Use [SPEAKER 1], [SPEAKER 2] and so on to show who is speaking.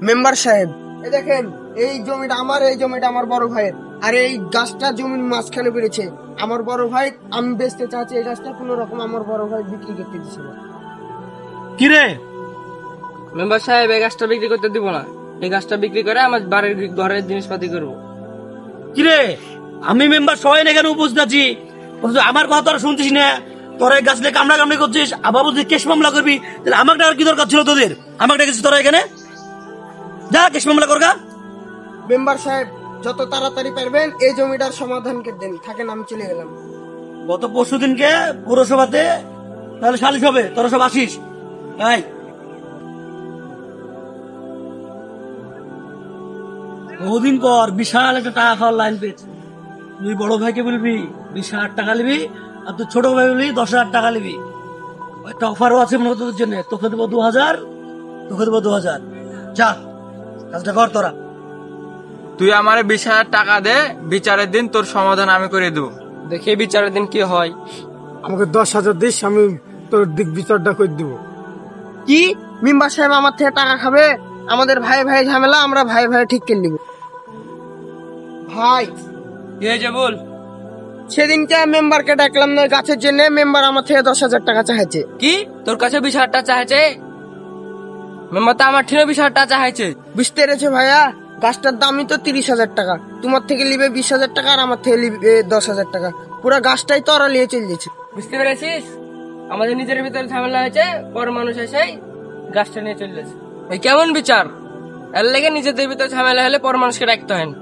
[SPEAKER 1] Member সাহেব, এই দেখেন, এই জমিটা আমার, এই জমিটা আমার বড় ভাইয়ের, আর এই গাছটা জমির মাঝখানে বেড়েছে। আমার বড় ভাই, আমি বেচতে চাচ্ছি এই গাছটা, কোন রকম আমার বড় ভাই বিক্রি করতে দিচ্ছে না।
[SPEAKER 2] কি রে?
[SPEAKER 3] মেম্বার সাহেব, এই গাছটা বিক্রি করতে দিব না। এই গাছটা বিক্রি করে আমার বাড়ির ঘরের জিনিসপাতি করবো।
[SPEAKER 2] কি রে, আমি মেম্বার সবাই এখানে উপস্থিত আছি, অথচ আমার কথা তোরা শুনছিস না। তোরা এই গাছ নিয়ে কামড়া কামড়ি করছিস, আবার বলছিস কেস মামলা করবি। তাহলে আমাকে আর কি দরকার ছিল তোদের? আমাকে ডেকেছিস তোরা এখানে? যা কেস মামলা করগা।
[SPEAKER 1] মেম্বার সাহেব, যত তাড়াতাড়ি পারবেন এই জমিটার সমাধান করে দেন। থাকেন, আমি চলে গেলাম।
[SPEAKER 2] গত পরশু দিনকে পৌরসভাতে তাহলে সালিশ হবে, তোরা সব আসিস। তাই বহুদিন পর বিশাল একটা টাকা খাওয়ার লাইন পেয়েছি। তুই বড় ভাইকে বলবি 20,000 টাকা নিবি, আর তুই ছোট ভাই বলবি 10,000 টাকা নিবি। একটা অফারও আছে মনে তোদের জন্য, তোকে দেবো 2,000, তোকে দেবো 2,000। যা কাজটা কর তোরা।
[SPEAKER 4] তুই আমারে 20,000 টাকা দে, বিচারের দিন তোর সমাধান আমি করে দেবো।
[SPEAKER 3] দেখি বিচারের দিন কি হয়।
[SPEAKER 5] আমাকে 10,000 দিস, আমি তোর দিক বিচারটা করে দিব।
[SPEAKER 1] কি মেম্বার সাহেব আমার থেকে টাকা খাবে? আমাদের ভাই ভাই ঝামেলা, আমরা ভাই ভাই ঠিক করে নিব। ভাই,
[SPEAKER 3] কি হয়েছে বল।
[SPEAKER 1] সেদিনকে মেম্বারকে ডাকলাম না গাছের জন্য, মেম্বার আমার থেকে 10,000 টাকা চাইছে।
[SPEAKER 3] কি তোর কাছে 20,000 টাকা চাইছে? মেম্বার তো আমার ঠিক 20,000 টাকা চাইছে।
[SPEAKER 1] বুঝতে পেরেছে ভাইয়া, গাছটার দামই তো 30,000 টাকা। তোমার থেকে নিবে 20,000 টাকা, আর আমার থেকে নিবে 10,000 টাকা। পুরা গাছটাই তো ওরা নিয়ে চলে গেছে।
[SPEAKER 3] বুঝতে পেরেছিস? আমাদের নিজের ভিতরে ঝামেলা হয়েছে, পর মানুষ এসে গাছটা নিয়ে চলে যাচ্ছে। এই কেমন বিচার? এর লেগে নিজেদের ভিতরে ঝামেলা হলে পর মানুষকে রাখতে হয় না।